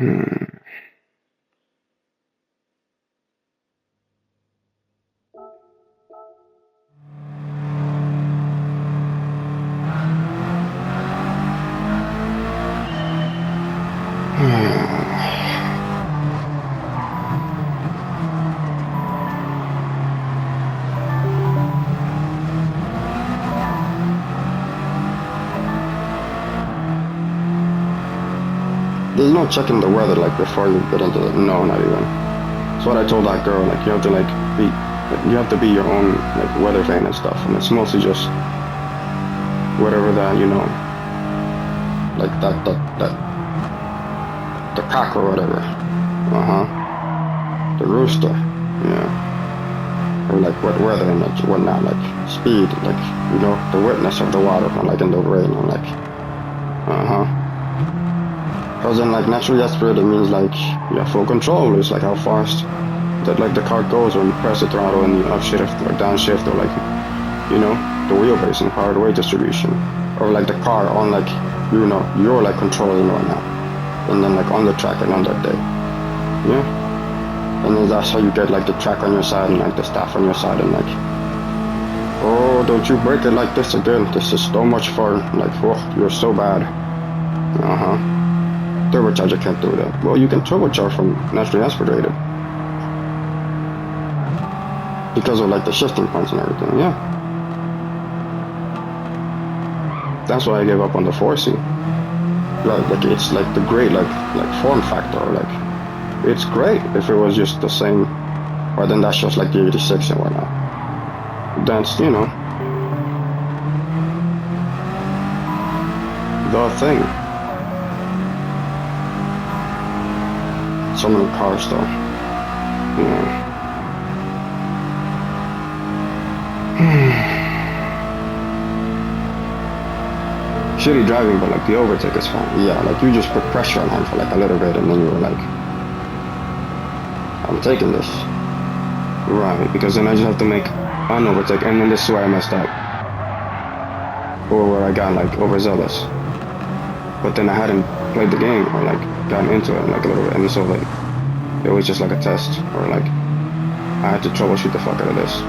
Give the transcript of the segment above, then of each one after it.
Hmm. There's no checking the weather like before you get into the no, not even. That's what I told that girl. Like you have to be your own like weather vane and stuff, and it's mostly just whatever that like that the cock or whatever. The rooster. Yeah. Or like wet weather and like whatnot, like speed, like the wetness of the water, like in the rain, and like Because in like naturally aspirated means like you have full control. It's like how fast that like the car goes when you press the throttle and you upshift or downshift or like the wheelbase and power to weight distribution, or like the car on like you're like controlling right now, and then like on the track and on that day, yeah. And then that's how you get like the track on your side and like the staff on your side and like, oh, don't you break it like this again. This is so much fun. Like, oh, you're so bad. Turbocharger can't do that. Well, you can turbocharge from naturally aspirated. Because of like the shifting points and everything, yeah. That's why I gave up on the 4C. Like it's like the great like form factor, like it's great if it was just the same, or then that's just like the 86 and whatnot. That's the thing. So many cars though. Shitty driving, but like the overtake is fine. Yeah, like you just put pressure on him for like a little bit and then you were like, I'm taking this. Right, because then I just have to make an overtake, and then this is where I messed up. Or where I got like overzealous. But then I hadn't played the game or like gotten into it like a little bit, and so like it was just like a test, or like I had to troubleshoot the fuck out of this.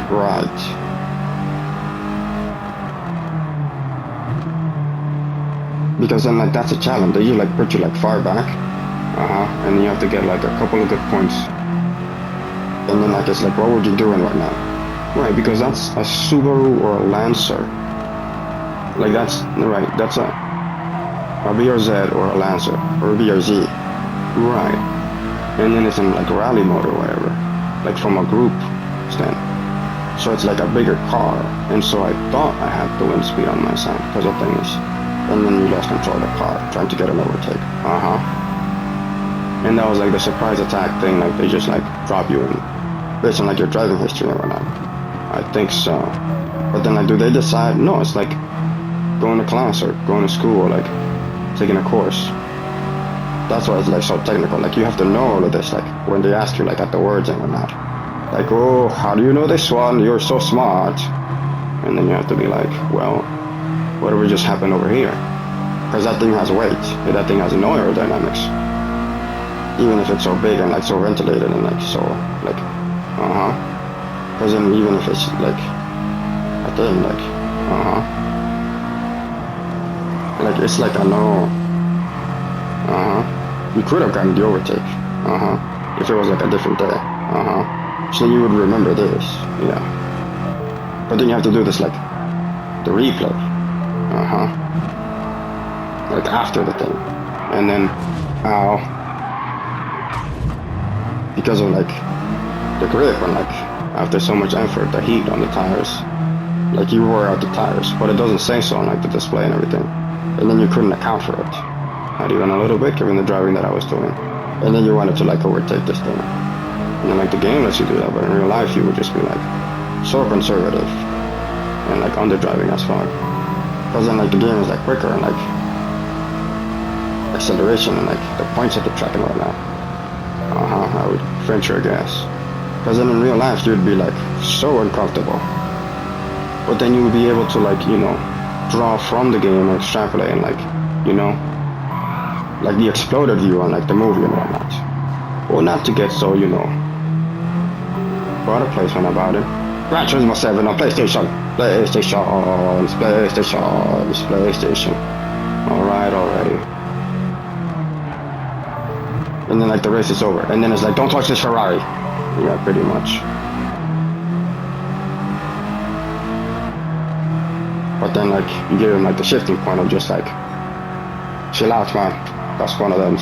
Right. Because then like that's a challenge. They usually like put you like far back. And you have to get like a couple of good points. And then like it's like, what would you do right now? Right, because that's a Subaru or a Lancer. Like that's a BRZ or a Lancer or a BRZ. Right. And then it's in like rally mode or whatever. Like from a group stand. So it's like a bigger car. And so I thought I had the wind speed on my side because of things. And then you lost control of the car trying to get an overtake. And that was like the surprise attack thing, like they just like drop you in based on like your driving history and whatnot. I think so. But then like do they decide? No, it's like going to class or going to school or like taking a course. That's why it's like so technical. Like you have to know all of this, like when they ask you like at the words and whatnot. Like, oh, how do you know this one? You're so smart. And then you have to be like, well, whatever just happened over here. Because that thing has weight. That thing has no aerodynamics. Even if it's so big and like so ventilated and like so like because then even if it's like a thing like like it's like I know you could have gotten the overtake if it was like a different day so you would remember this, yeah, but then you have to do this like the replay like after the thing, and then because of like the grip and like after so much effort, the heat on the tires, like you wore out the tires, but it doesn't say so on like the display and everything, and then you couldn't account for it, not even a little bit, given the driving that I was doing, and then you wanted to like overtake this thing, and then like the game lets you do that, but in real life you would just be like so conservative and like underdriving as fuck, because then like the game is like quicker and like acceleration and like the points at the track and whatnot. I would venture a guess. Because then in real life you'd be like so uncomfortable. But then you would be able to like, draw from the game and extrapolate and like, like the exploded view on like the movie and whatnot. Well, not to get so, product placement about it. Gran Turismo 7 on PlayStation. PlayStation. Alright, already. And then like the race is over. And then it's like, don't touch this Ferrari. Yeah, pretty much. But then like, you give him like the shifting point of just like, chill out, man. That's one of them.